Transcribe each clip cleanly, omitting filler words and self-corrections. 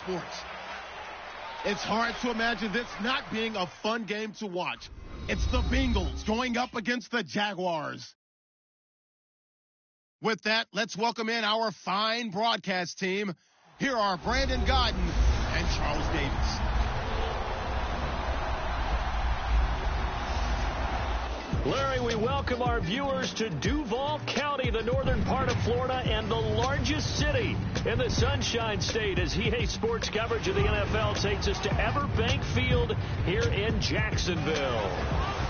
sports. It's hard to imagine this not being a fun game to watch. It's the Bengals going up against the Jaguars. With that, let's welcome in our fine broadcast team. Here are Brandon Godden and Charles Davis. Larry, we welcome our viewers to Duval County, the northern part of Florida, and the largest city in the Sunshine State, as EA Sports coverage of the NFL takes us to Everbank Field here in Jacksonville.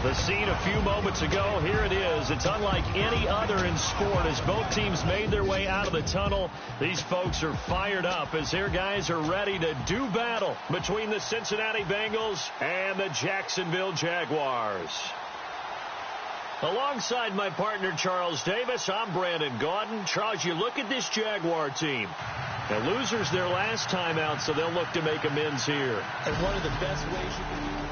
The scene a few moments ago, here it is. It's unlike any other in sport as both teams made their way out of the tunnel. These folks are fired up as their guys are ready to do battle between the Cincinnati Bengals and the Jacksonville Jaguars. Alongside my partner, Charles Davis, I'm Brandon Gaudin. Charles, you look at this Jaguar team. The losers their last time out, so they'll look to make amends here. And one of the best ways you can do it.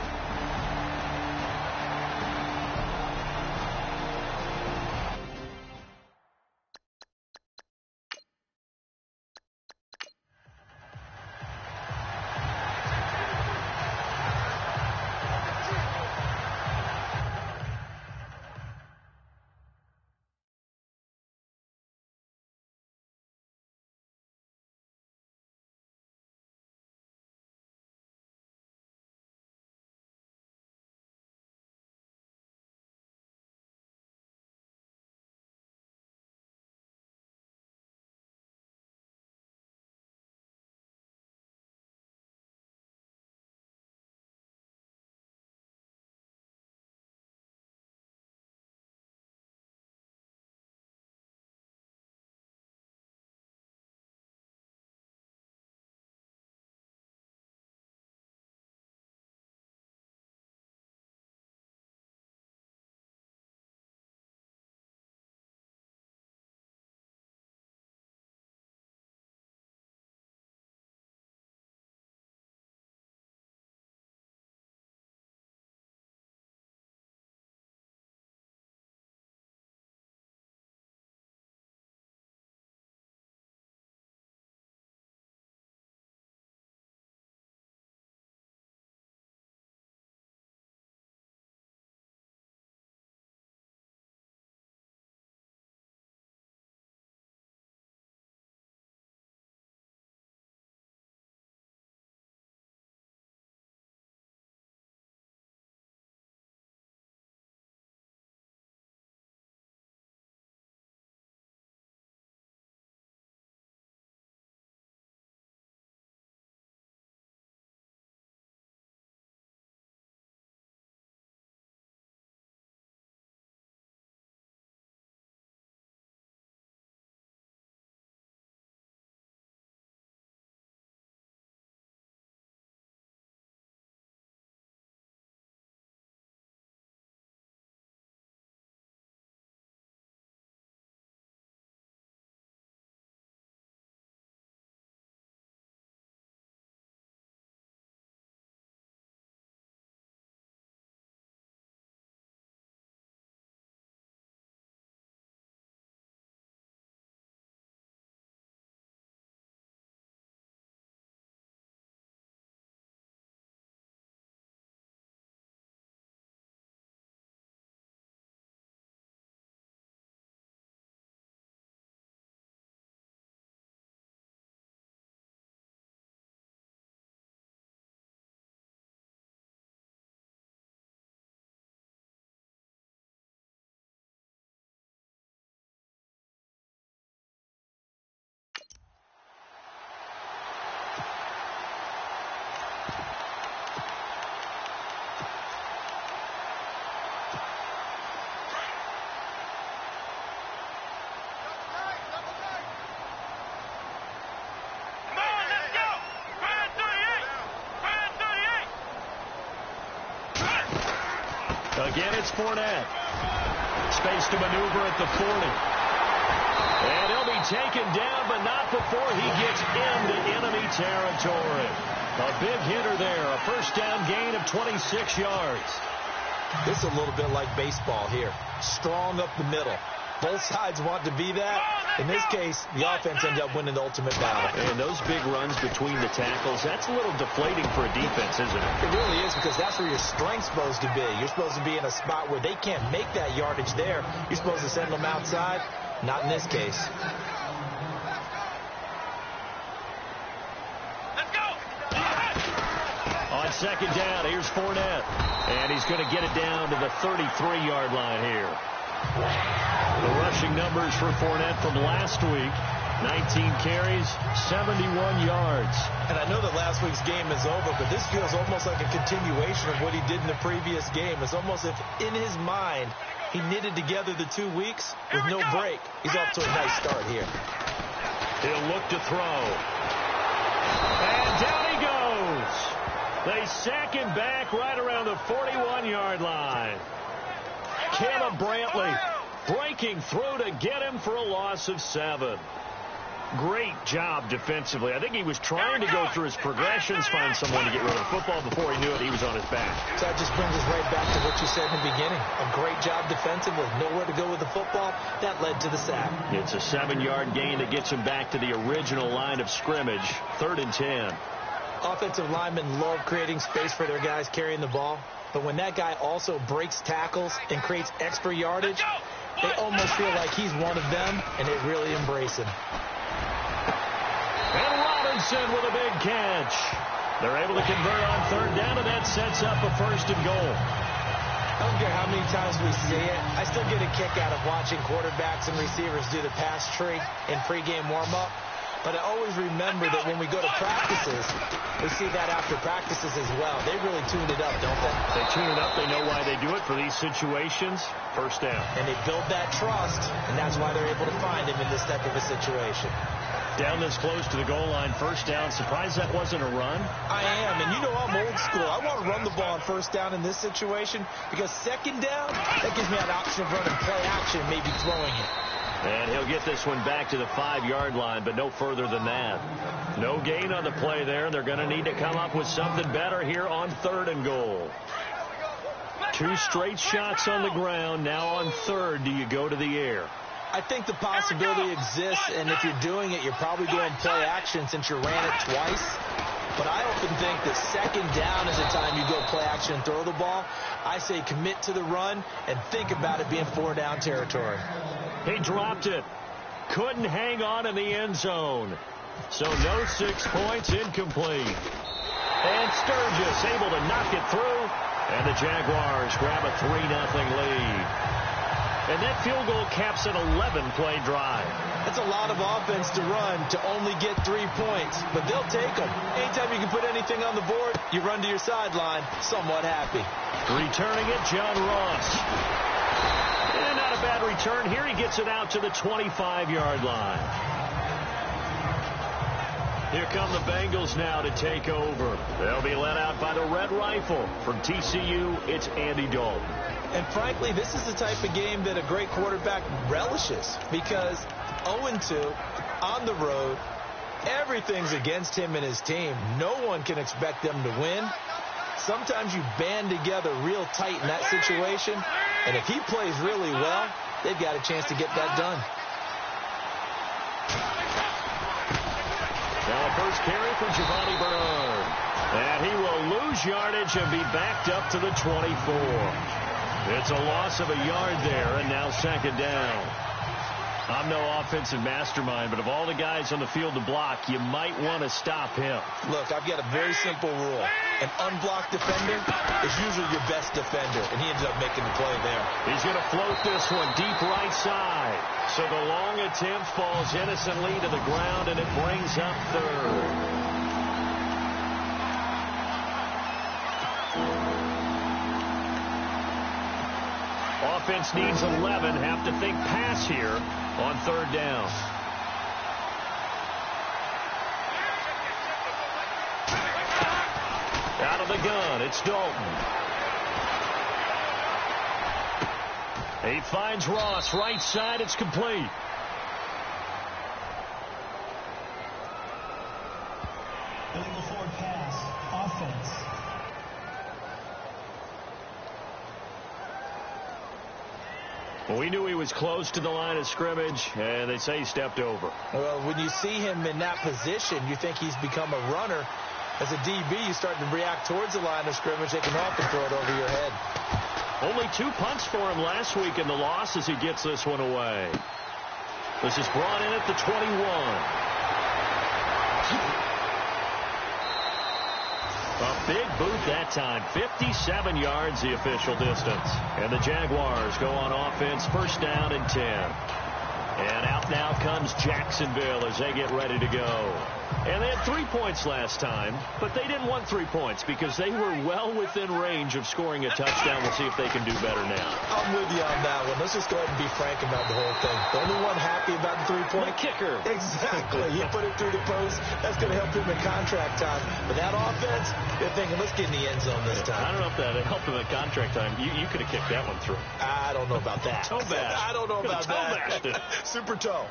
Again, it's Fournette. Space to maneuver at the 40. And he'll be taken down, but not before he gets into enemy territory. A big hitter there. A first down gain of 26 yards. This is a little bit like baseball here. Strong up the middle. Both sides want to be that, In this case, the offense ended up winning the ultimate battle. And those big runs between the tackles, that's a little deflating for a defense, isn't it? It really is, because that's where your strength's supposed to be. You're supposed to be in a spot where they can't make that yardage there. You're supposed to send them outside. Not in this case. Let's go! On second down, here's Fournette. And he's going to get it down to the 33-yard line here. The rushing numbers for Fournette from last week. 19 carries, 71 yards. And I know that last week's game is over, but this feels almost like a continuation of what he did in the previous game. It's almost as if in his mind he knitted together the 2 weeks with no break. He's off to a nice start here. He'll look to throw. And down he goes. They sack him back right around the 41-yard line. Caleb Brantley breaking through to get him for a loss of 7. Great job defensively. I think he was trying to go through his progressions, find someone to get rid of the football. Before he knew it, he was on his back. So that just brings us right back to what you said in the beginning. A great job defensively. Nowhere to go with the football. That led to the sack. It's a 7-yard gain that gets him back to the original line of scrimmage. 3rd and 10. Offensive linemen love creating space for their guys carrying the ball. But when that guy also breaks tackles and creates extra yardage, they almost feel like he's one of them, and they really embrace him. And Robinson with a big catch. They're able to convert on 3rd down, and that sets up a 1st and goal. I don't care how many times we see it. I still get a kick out of watching quarterbacks and receivers do the pass tree in pregame warm-up. But I always remember that when we go to practices, we see that after practices as well. They really tune it up, don't they? They tune it up. They know why they do it for these situations. 1st down. And they build that trust, and that's why they're able to find him in this type of a situation. Down this close to the goal line, 1st down. Surprised that wasn't a run? I am, and you know I'm old school. I want to run the ball on 1st down in this situation because 2nd down, that gives me an option of running play action, maybe throwing it. And he'll get this one back to the 5-yard line, but no further than that. No gain on the play there. They're going to need to come up with something better here on 3rd and goal. 2 straight shots on the ground. Now on 3rd, do you go to the air? I think the possibility exists, and if you're doing it, you're probably going play action since you ran it twice. But I often think that 2nd down is the time you go play action and throw the ball. I say commit to the run and think about it being 4-down territory. He dropped it. Couldn't hang on in the end zone. So no 6 points, incomplete. And Sturgis able to knock it through. And the Jaguars grab a 3-0 lead. And that field goal caps an 11-play drive. That's a lot of offense to run to only get 3 points, but they'll take them. Anytime you can put anything on the board, you run to your sideline somewhat happy. Returning it, John Ross. And not a bad return here. He gets it out to the 25-yard line. Here come the Bengals now to take over. They'll be led out by the Red Rifle. From TCU, it's Andy Dalton. And frankly, this is the type of game that a great quarterback relishes because 0-2 on the road, everything's against him and his team. No one can expect them to win. Sometimes you band together real tight in that situation, and if he plays really well, they've got a chance to get that done. Now a first carry for Giovanni Bernard. And he will lose yardage and be backed up to the 24. It's a loss of a yard there, and now 2nd down. I'm no offensive mastermind, but of all the guys on the field to block, you might want to stop him. Look, I've got a very simple rule. An unblocked defender is usually your best defender, and he ended up making the play there. He's going to float this one deep right side. So the long attempt falls innocently to the ground, and it brings up 3rd. Offense needs 11. Have to think pass here on 3rd down. Out of the gun, it's Dalton. He finds Ross right side. It's complete. Illegal forward pass. Offense. Well, we knew he was close to the line of scrimmage, and they say he stepped over. Well, when you see him in that position, you think he's become a runner. As a DB, you start to react towards the line of scrimmage. They can often throw it over your head. Only 2 punts for him last week in the loss as he gets this one away. This is brought in at the 21. A big boot that time. 57 yards the official distance. And the Jaguars go on offense, first down and 10. And out now comes Jacksonville as they get ready to go. And they had 3 points last time, but they didn't want 3 points because they were well within range of scoring a touchdown. We'll see if they can do better now. I'm with you on that one. Let's just go ahead and be frank about the whole thing. The only one happy about the 3-point. The kicker. Exactly. You put it through the post. That's going to help him in contract time. But that offense, they're thinking, let's get in the end zone this time. I don't know if that helped him in contract time. You could have kicked that one through. I don't know about that. Toe bash. I don't know about that. Bashed. Super toe.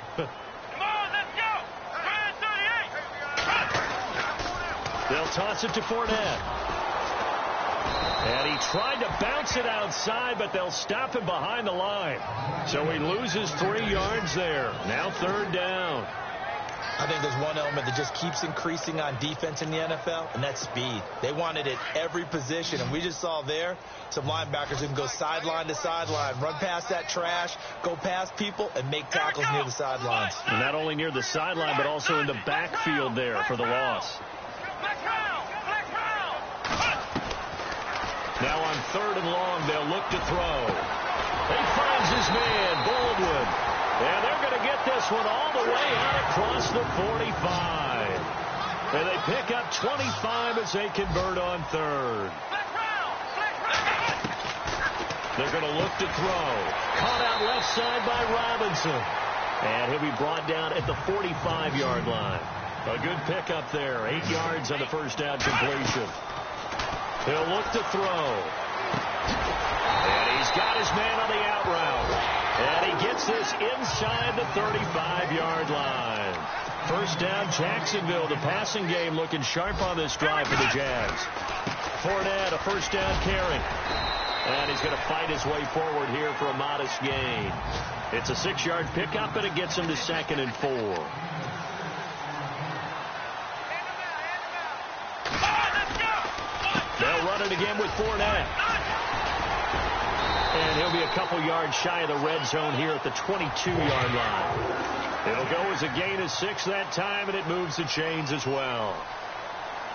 They'll toss it to Fournette. And he tried to bounce it outside, but they'll stop him behind the line. So he loses 3 yards there. Now third down. I think there's one element that just keeps increasing on defense in the NFL, and that's speed. They want it at every position, and we just saw there some linebackers who can go sideline to sideline, run past that trash, go past people, and make tackles near the sidelines. And not only near the sideline, but also in the backfield there for the loss. Now on third and long, they'll look to throw. He finds his man, Baldwin. And they're going to get this one all the way out across the 45. And they pick up 25 as they convert on third. They're going to look to throw. Caught out left side by Robinson. And he'll be brought down at the 45-yard line. A good pickup there. 8 yards on the first down completion. He'll look to throw. And he's got his man on the out route. And he gets this inside the 35-yard line. First down, Jacksonville. The passing game looking sharp on this drive for the Jags. Fournette, a first down carry. And he's going to fight his way forward here for a modest gain. It's a 6-yard pickup, and it gets him to 2nd and 4. They'll run it again with Fournette. And he'll be a couple yards shy of the red zone here at the 22-yard line. It'll go as a gain of 6 that time, and it moves the chains as well.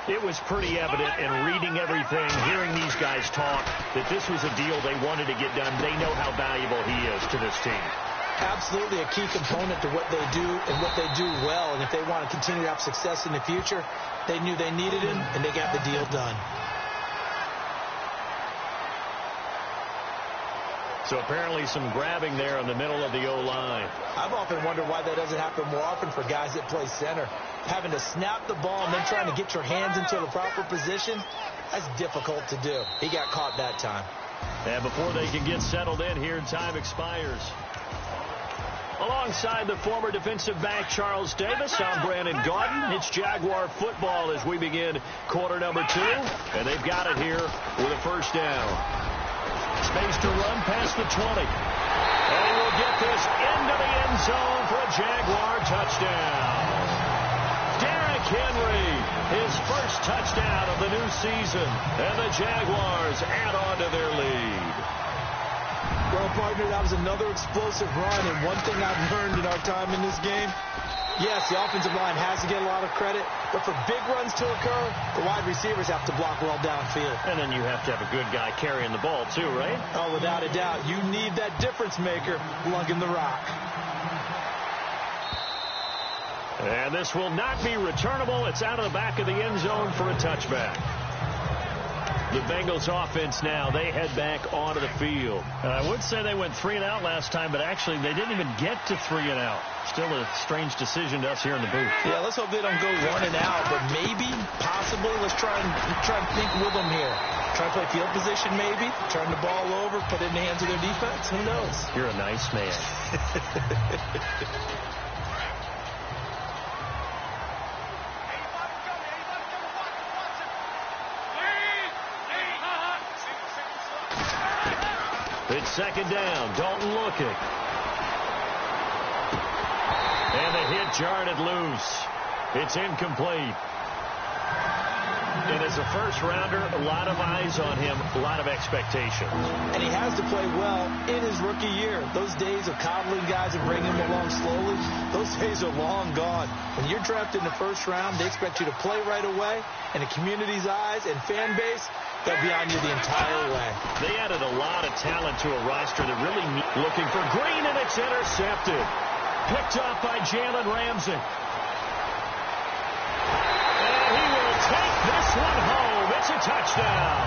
It was pretty evident in reading everything, hearing these guys talk, that this was a deal they wanted to get done. They know how valuable he is to this team. Absolutely a key component to what they do and what they do well. And if they want to continue to have success in the future, they knew they needed him, and they got the deal done. So apparently some grabbing there in the middle of the O-line. I've often wondered why that doesn't happen more often for guys that play center. Having to snap the ball and then trying to get your hands into the proper position, that's difficult to do. He got caught that time. And before they can get settled in here, time expires. Alongside the former defensive back Charles Davis, I'm Brandon Gaudin. It's Jaguar football as we begin quarter number 2. And they've got it here with a first down. Space to run past the 20. And he will get this into the end zone for a Jaguar touchdown. Derrick Henry, his first touchdown of the new season. And the Jaguars add on to their lead. Well, partner, that was another explosive run. And one thing I've learned in our time in this game, yes, the offensive line has to get a lot of credit, but for big runs to occur, the wide receivers have to block well downfield. And then you have to have a good guy carrying the ball, too, right? Oh, without a doubt. You need that difference maker lugging the rock. And this will not be returnable. It's out of the back of the end zone for a touchback. The Bengals offense now, they head back onto the field. I would say they went 3 and out last time, but actually they didn't even get to 3 and out. Still a strange decision to us here in the booth. Yeah, let's hope they don't go 1 and out, but maybe, possibly, let's try and think with them here. Try to play field position maybe, turn the ball over, put it in the hands of their defense. Who knows? You're a nice man. It's second down. Dalton looking. And the hit jarred it loose. It's incomplete. And as a first-rounder, a lot of eyes on him, a lot of expectations. And he has to play well in his rookie year. Those days of coddling guys and bringing them along slowly, those days are long gone. When you're drafted in the first round, they expect you to play right away. And the community's eyes and fan base, they'll be on you the entire way. They added a lot of talent to a roster that really looking for Green, and it's intercepted. Picked off by Jalen Ramsey. Take this one home. It's a touchdown.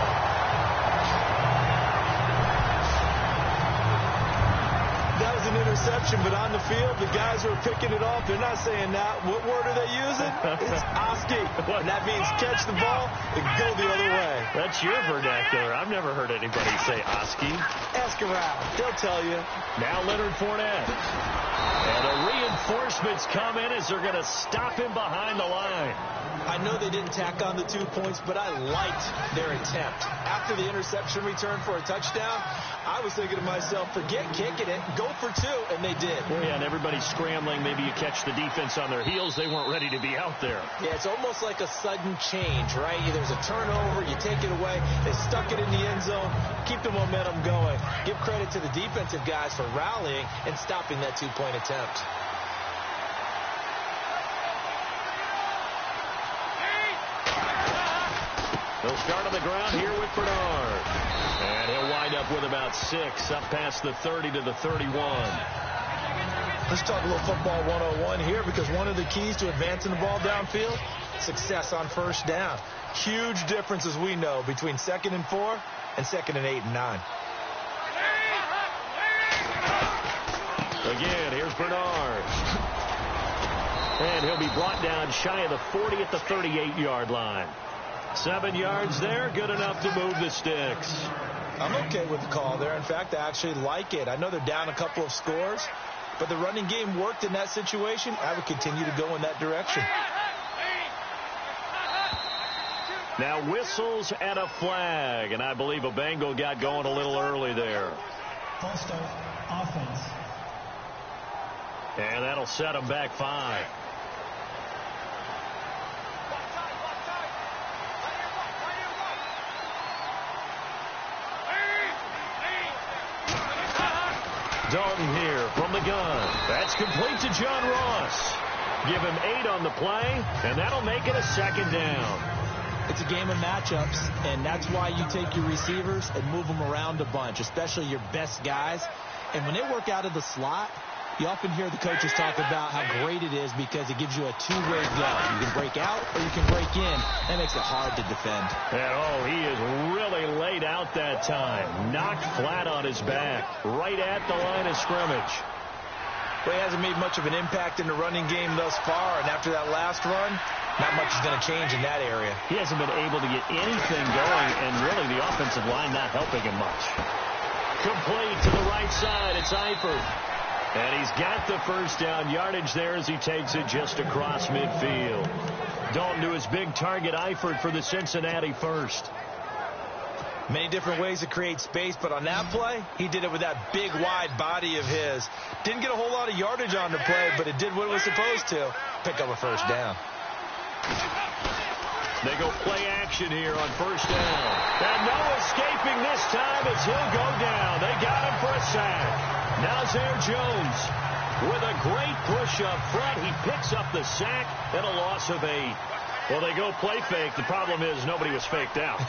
That was an interception, but on the field, the guys who are picking it off, they're not saying that. What word are they using? It's Oski. And that means catch the ball and go the other way. That's your vernacular. I've never heard anybody say Oski. Ask around. They'll tell you. Now Leonard Fournette. And the reinforcements come in as they're going to stop him behind the line. I know they didn't tack on the 2 points, but I liked their attempt. After the interception return for a touchdown, I was thinking to myself, forget kicking it, go for 2, and they did. Well, yeah, and everybody's scrambling. Maybe you catch the defense on their heels. They weren't ready to be out there. Yeah, it's almost like a sudden change, right? There's a turnover, you take it away, they stuck it in the end zone, keep the momentum going. Give credit to the defensive guys for rallying and stopping that 2-point attempt. He'll start on the ground here with Bernard. And he'll wind up with about 6, up past the 30 to the 31. Let's talk a little football 101 here, because one of the keys to advancing the ball downfield, success on first down. Huge difference, as we know, between 2nd and 4 and 2nd and 8 and 9. Again, here's Bernard. And he'll be brought down shy of the 40 at the 38-yard line. 7 yards there, good enough to move the sticks. I'm okay with the call there. In fact, I actually like it. I know they're down a couple of scores, but the running game worked in that situation. I would continue to go in that direction. Now whistles and a flag, and I believe a Bengal got going a little early there. False start, offense. And that'll set them back 5. Dalton here from the gun. That's complete to John Ross. Give him 8 on the play, and that'll make it a 2nd down. It's a game of matchups, and that's why you take your receivers and move them around a bunch, especially your best guys. And when they work out of the slot, you often hear the coaches talk about how great it is because it gives you a two-way go. You can break out or you can break in. That makes it hard to defend. And, oh, he is really laid out that time. Knocked flat on his back, right at the line of scrimmage. Well, he hasn't made much of an impact in the running game thus far, and after that last run, not much is going to change in that area. He hasn't been able to get anything going, and really the offensive line not helping him much. Complete to the right side. It's Eifert. And he's got the first down yardage there as he takes it just across midfield. Dalton to his big target, Eifert, for the Cincinnati first. Many different ways to create space, but on that play, he did it with that big, wide body of his. Didn't get a whole lot of yardage on the play, but it did what it was supposed to. Pick up a first down. They go play action here on first down. And no escaping this time as he'll go down. They got him for a sack. Now Zaire Jones with a great push up front. He picks up the sack and a loss of 8. Well, they go play fake. The problem is nobody was faked out.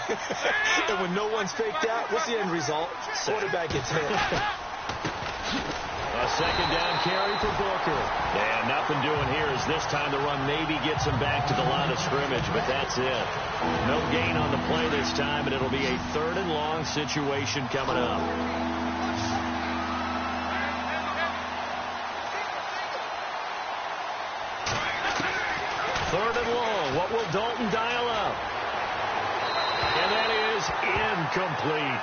And when no one's faked out, what's the end result? Quarterback gets hit. A second down carry for Booker. And nothing doing here as this time the run maybe gets him back to the line of scrimmage, but that's it. No gain on the play this time, and it'll be a 3rd and long situation coming up. Third and long. What will Dalton dial up? And that is incomplete.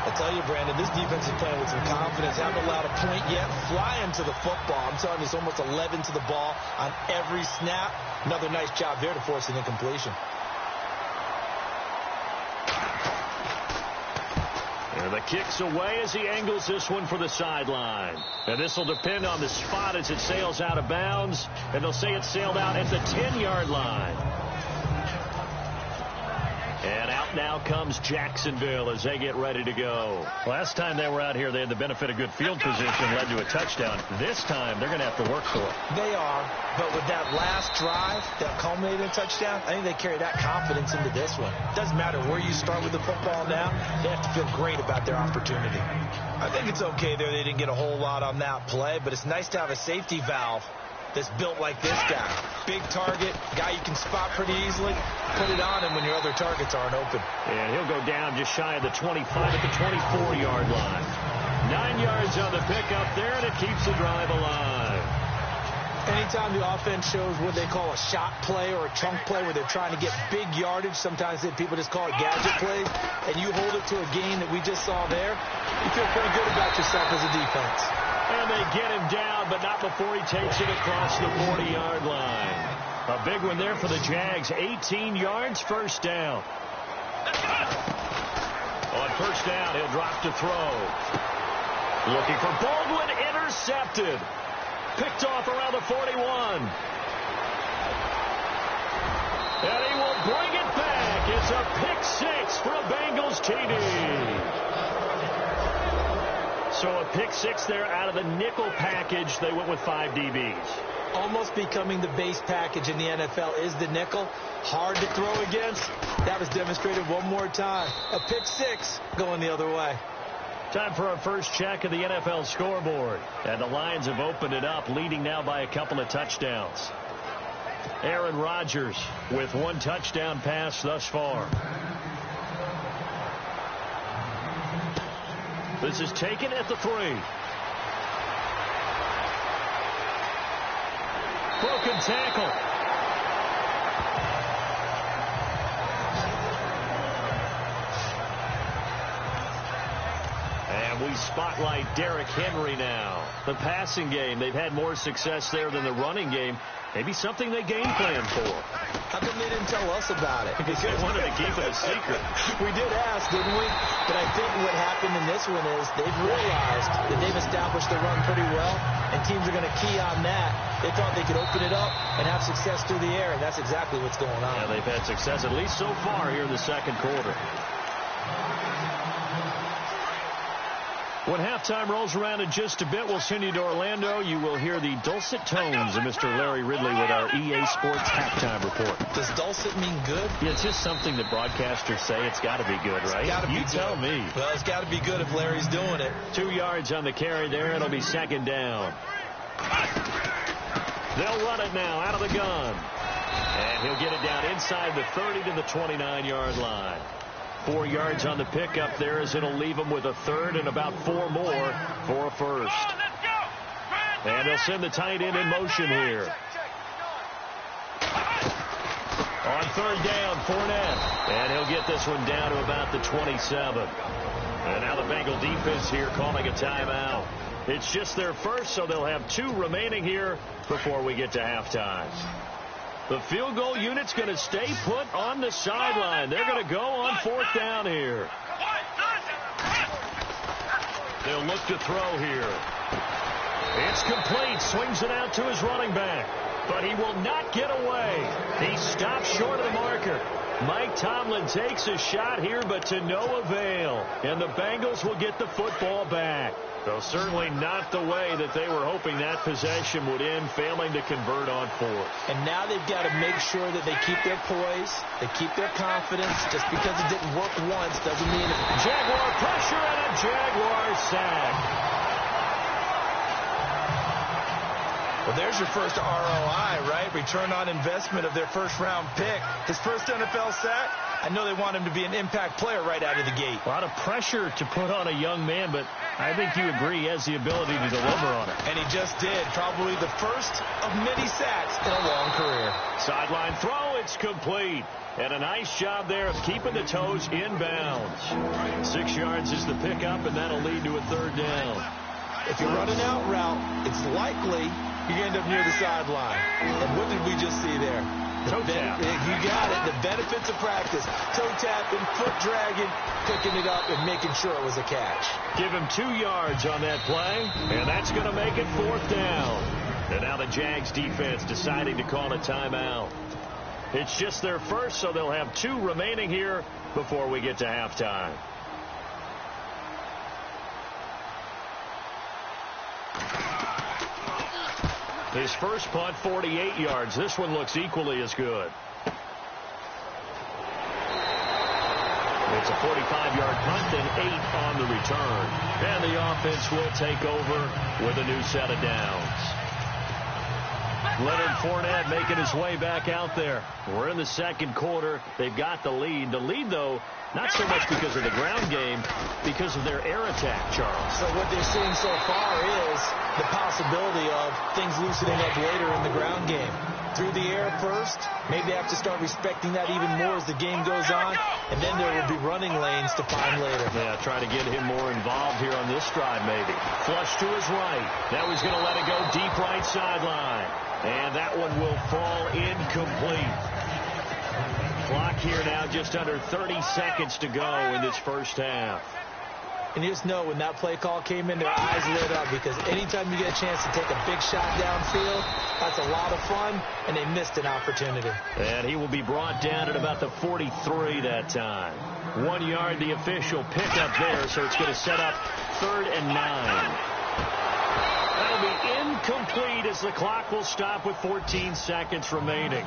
I tell you, Brandon, this defense is playing with some confidence. Haven't allowed a point yet. Flying to the football. I'm telling you, it's almost 11 to the ball on every snap. Another nice job there to force an incompletion. And the kick's away as he angles this one for the sideline. And this will depend on the spot as it sails out of bounds. And they'll say it sailed out at the 10-yard line. And out now comes Jacksonville as they get ready to go. Last time they were out here, they had the benefit of good field position, led to a touchdown. This time, they're going to have to work for it. They are, but with that last drive that culminated in a touchdown, I think they carry that confidence into this one. Doesn't matter where you start with the football now, they have to feel great about their opportunity. I think it's okay there. They didn't get a whole lot on that play, but it's nice to have a safety valve that's built like this guy. Big target, guy you can spot pretty easily. Put it on him when your other targets aren't open. And he'll go down just shy of the 25 at the 24-yard line. 9 yards on the pickup there, and it keeps the drive alive. Anytime the offense shows what they call a shot play or a chunk play where they're trying to get big yardage, sometimes people just call it gadget plays, and you hold it to a gain that we just saw there, you feel pretty good about yourself as a defense. And they get him down, but not before he takes it across the 40-yard line. A big one there for the Jags. 18 yards, first down. On first down, he'll drop to throw. Looking for Baldwin, intercepted. Picked off around the 41. And he will bring it back. It's a pick six for a Bengals TD. So a pick six there out of the nickel package. They went with 5 DBs. Almost becoming the base package in the NFL is the nickel. Hard to throw against. That was demonstrated one more time. A pick six going the other way. Time for our first check of the NFL scoreboard. And the Lions have opened it up, leading now by a couple of touchdowns. Aaron Rodgers with 1 touchdown pass thus far. This is taken at the 3. Broken tackle. And we spotlight Derrick Henry now. The passing game, they've had more success there than the running game. Maybe something they game plan for. How come they didn't tell us about it? Because they wanted to keep it a secret. We did ask, didn't we? But I think what happened in this one is they've realized that they've established the run pretty well, and teams are going to key on that. They thought they could open it up and have success through the air, and that's exactly what's going on. Yeah, they've had success at least so far here in the second quarter. When halftime rolls around in just a bit, we'll send you to Orlando. You will hear the dulcet tones of Mr. Larry Ridley with our EA Sports halftime report. Does dulcet mean good? Yeah, it's just something that broadcasters say. It's got to be good, right? You tell me. Well, it's got to be good if Larry's doing it. 2 yards on the carry there. It'll be second down. They'll run it now out of the gun. And he'll get it down inside the 30 to the 29-yard line. 4 yards on the pickup there as it'll leave him with a third and about 4 more for a first. And they'll send the tight end in motion here. On third down, Fournette. And he'll get this one down to about the 27. And now the Bengal defense here calling a timeout. It's just their first, so they'll have 2 remaining here before we get to halftime. The field goal unit's going to stay put on the sideline. They're going to go on fourth down here. They'll look to throw here. It's complete. Swings it out to his running back. But he will not get away. He stops short of the marker. Mike Tomlin takes a shot here, but to no avail. And the Bengals will get the football back. Though certainly not the way that they were hoping that possession would end, failing to convert on fourth. And now they've got to make sure that they keep their poise, they keep their confidence. Just because it didn't work once doesn't mean it. Jaguar pressure and a Jaguar sack. Well, there's your first ROI, right? Return on investment of their first-round pick. His first NFL sack. I know they want him to be an impact player right out of the gate. A lot of pressure to put on a young man, but I think you agree he has the ability to deliver on it. And he just did. Probably the first of many sacks in a long career. Sideline throw, it's complete. And a nice job there of keeping the toes inbounds. 6 yards is the pickup, and that'll lead to a third down. If you run an out route, it's likely you're going to end up near the sideline. And what did we just see there? Toe tap. You got it. The benefits of practice. Toe tapping, foot dragging, picking it up, and making sure it was a catch. Give him 2 yards on that play, and that's going to make it 4th down. And now the Jags defense deciding to call a timeout. It's just their first, so they'll have 2 remaining here before we get to halftime. His first punt, 48 yards. This one looks equally as good. It's a 45-yard punt and 8 on the return. And the offense will take over with a new set of downs. Leonard Fournette making his way back out there. We're in the second quarter. They've got the lead. The lead, though, not so much because of the ground game, because of their air attack, Charles. So what they're seeing so far is the possibility of things loosening up later in the ground game. Through the air first, maybe they have to start respecting that even more as the game goes on, and then there will be running lanes to find later. Yeah, try to get him more involved here on this drive, maybe. Flush to his right. Now he's going to let it go deep right sideline. And that one will fall incomplete. Clock here now just under 30 seconds to go in this first half. And you just know when that play call came in, their eyes lit up, because anytime you get a chance to take a big shot downfield, that's a lot of fun, and they missed an opportunity. And he will be brought down at about the 43 that time. 1 yard, the official pickup there, so it's going to set up 3rd and 9. That'll be incomplete as the clock will stop with 14 seconds remaining.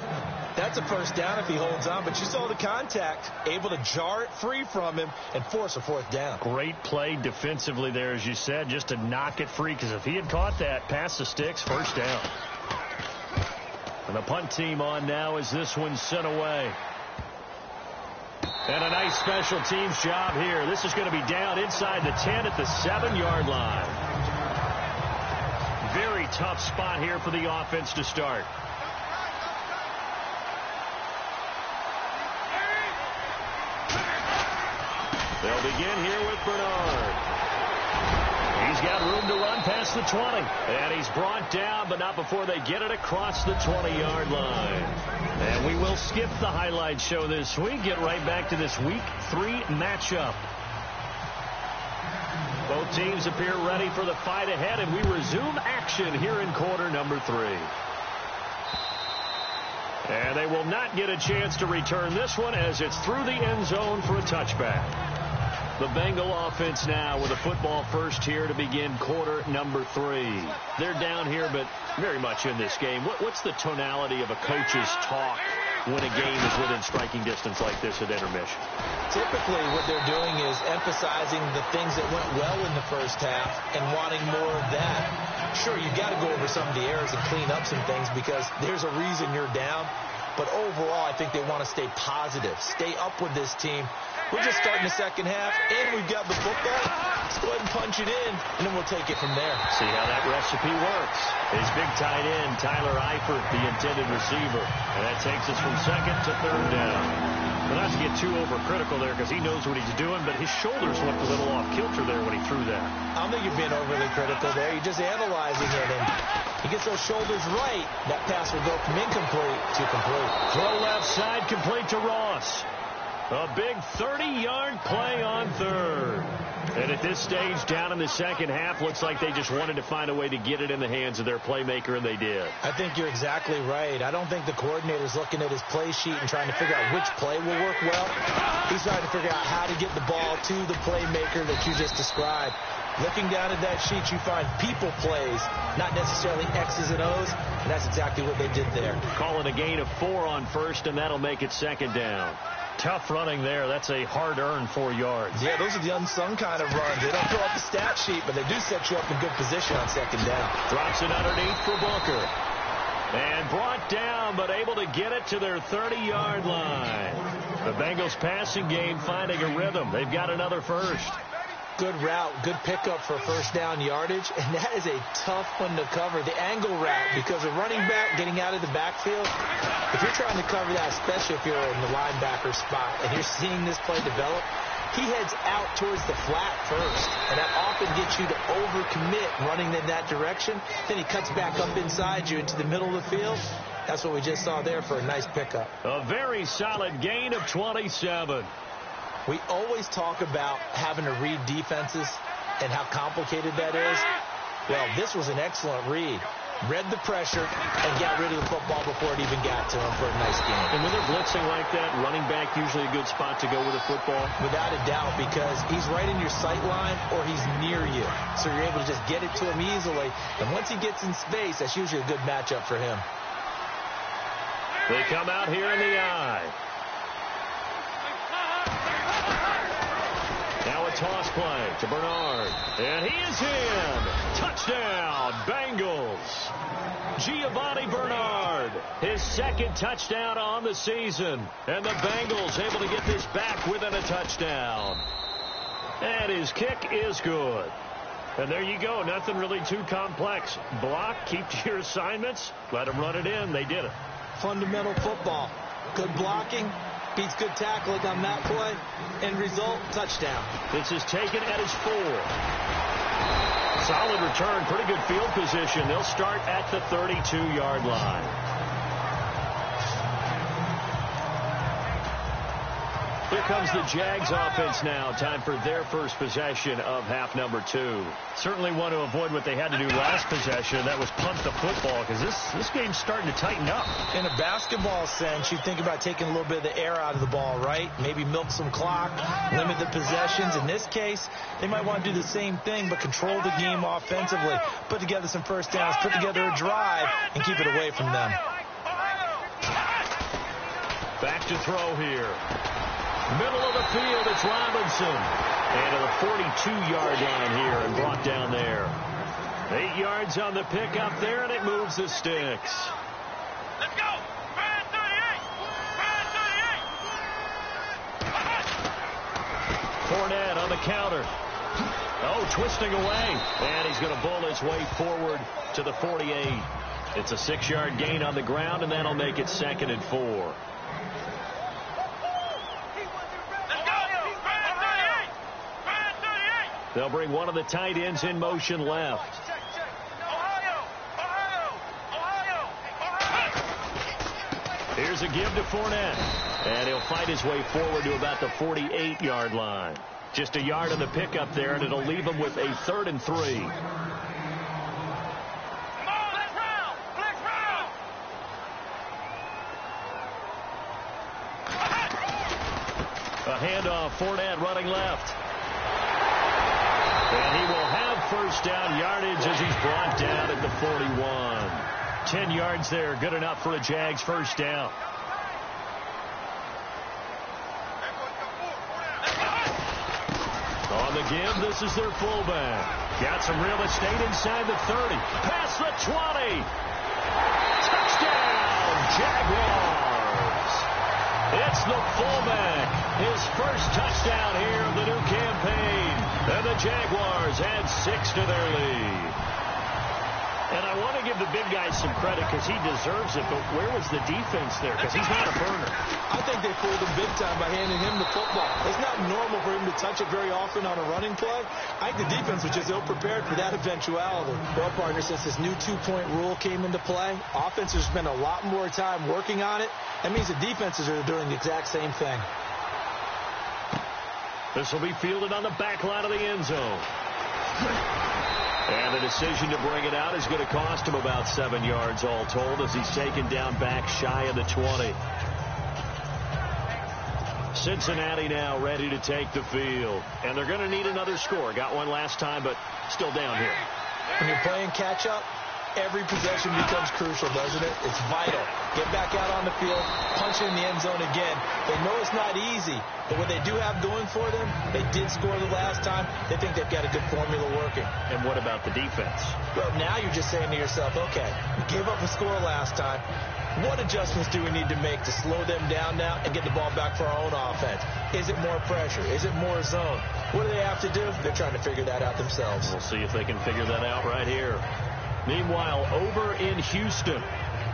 That's a first down if he holds on, but you saw the contact, able to jar it free from him and force a 4th down. Great play defensively there, as you said, just to knock it free, because if he had caught that, past the sticks, first down. And the punt team on now as this one's sent away. And a nice special teams job here. This is going to be down inside the 10 at the 7-yard line. Very tough spot here for the offense to start. They'll begin here with Bernard. He's got room to run past the 20. And he's brought down, but not before they get it across the 20-yard line. And we will skip the highlight show this week. Get right back to this Week 3 matchup. Both teams appear ready for the fight ahead, and we resume action here in quarter number 3. And they will not get a chance to return this one as it's through the end zone for a touchback. The Bengal offense now with a football first here to begin quarter number 3. They're down here, but very much in this game. What's the tonality of a coach's talk when a game is within striking distance like this at intermission? Typically what they're doing is emphasizing the things that went well in the first half and wanting more of that. Sure, you've got to go over some of the errors and clean up some things because there's a reason you're down. But overall, I think they want to stay positive, stay up with this team. We're just starting the second half, and we've got the football. Let's go ahead and punch it in, and then we'll take it from there. See how that recipe works. His big tight end, Tyler Eifert, the intended receiver. And that takes us from 2nd to 3rd down. But not to get too overcritical there because he knows what he's doing, but his shoulders looked a little off kilter there when he threw that. I don't think you're being overly critical there. You're just analyzing it, and he gets those shoulders right. That pass will go from incomplete to complete. Throw left side, complete to Ross. A big 30-yard play on 3rd. And at this stage, down in the second half, looks like they just wanted to find a way to get it in the hands of their playmaker, and they did. I think you're exactly right. I don't think the coordinator's looking at his play sheet and trying to figure out which play will work well. He's trying to figure out how to get the ball to the playmaker that you just described. Looking down at that sheet, you find people plays, not necessarily X's and O's, and that's exactly what they did there. Calling a gain of 4 on 1st, and that'll make it 2nd down. Tough running there. That's a hard-earned 4 yards. Yeah, those are the unsung kind of runs. They don't throw up the stat sheet, but they do set you up in good position on 2nd down. Drops it underneath for Booker. And brought down, but able to get it to their 30-yard line. The Bengals passing game finding a rhythm. They've got another first. Good route, good pickup for first down yardage, and that is a tough one to cover. The angle route, because a running back getting out of the backfield, if you're trying to cover that, especially if you're in the linebacker spot and you're seeing this play develop, he heads out towards the flat first, and that often gets you to overcommit running in that direction. Then he cuts back up inside you into the middle of the field. That's what we just saw there for a nice pickup. A very solid gain of 27. We always talk about having to read defenses and how complicated that is. Well, this was an excellent read. Read the pressure and got rid of the football before it even got to him for a nice gain. And when they're blitzing like that, running back usually a good spot to go with a football? Without a doubt, because he's right in your sight line or he's near you. So you're able to just get it to him easily. And once he gets in space, that's usually a good matchup for him. They come out here in the eye. Now a toss play to Bernard. And he is in. Touchdown, Bengals. Giovanni Bernard, his second touchdown on the season. And the Bengals able to get this back within a touchdown. And his kick is good. And there you go. Nothing really too complex. Block, keep to your assignments, let them run it in. They did it. Fundamental football. Good blocking. Beats good tackling on that play. End result, touchdown. This is taken at his 4. Solid return, pretty good field position. They'll start at the 32-yard line. Here comes the Jags offense now. Time for their first possession of half number 2. Certainly want to avoid what they had to do last possession. That was punt the football, because this game's starting to tighten up. In a basketball sense, you think about taking a little bit of the air out of the ball, right? Maybe milk some clock, limit the possessions. In this case, they might want to do the same thing, but control the game offensively. Put together some first downs, put together a drive, and keep it away from them. Back to throw here. Middle of the field, it's Robinson. And to the 42-yard line here and brought down there. 8 yards on the pickup there, and it moves the sticks. Let's go! 38! Fournette on the counter. Oh, twisting away. And he's going to bull his way forward to the 48. It's a 6-yard gain on the ground, and that'll make it 2nd and 4. They'll bring one of the tight ends in motion left. Here's a give to Fournette. And he'll fight his way forward to about the 48-yard line. Just a yard on the pickup there, and it'll leave him with a 3rd and 3. A handoff, Fournette running left. And he will have first down yardage as he's brought down at the 41. 10 yards there, good enough for a Jags first down. On the give, this is their fullback. Got some real estate inside the 30. Past the 20. Touchdown, Jaguars. It's the fullback. His first touchdown here of the new campaign. And the Jaguars add 6 to their lead. And I want to give the big guy some credit because he deserves it, but where was the defense there? Because he's not a burner. I think they fooled him big time by handing him the football. It's not normal for him to touch it very often on a running play. I think the defense was just ill-prepared for that eventuality. Well, partner, since this new 2-point rule came into play, offenses spend a lot more time working on it. That means the defenses are doing the exact same thing. This will be fielded on the back line of the end zone. And the decision to bring it out is going to cost him about 7 yards all told as he's taken down back shy of the 20. Cincinnati now ready to take the field. And they're going to need another score. Got one last time, but still down here. When you're playing catch-up, every possession becomes crucial, doesn't it? It's vital. Get back out on the field, punch in the end zone again. They know it's not easy, but what they do have going for them, they did score the last time. They think they've got a good formula working. And what about the defense? Well, now you're just saying to yourself, okay, we gave up a score last time. What adjustments do we need to make to slow them down now and get the ball back for our own offense? Is it more pressure? Is it more zone? What do they have to do? They're trying to figure that out themselves. We'll see if they can figure that out right here. Meanwhile, over in Houston,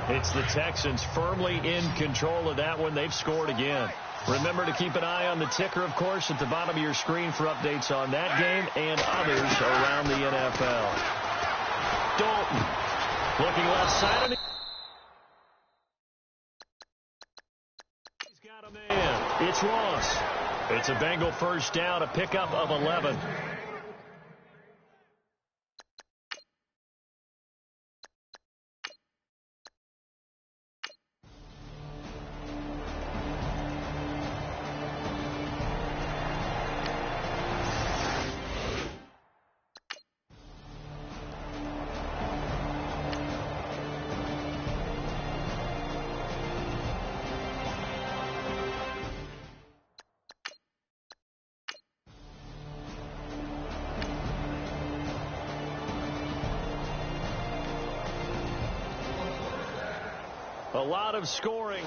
it's the Texans firmly in control of that one. They've scored again. Remember to keep an eye on the ticker, of course, at the bottom of your screen for updates on that game and others around the NFL. Dalton looking left side of the It's Ross. It's a Bengal first down, a pickup of 11. A lot of scoring.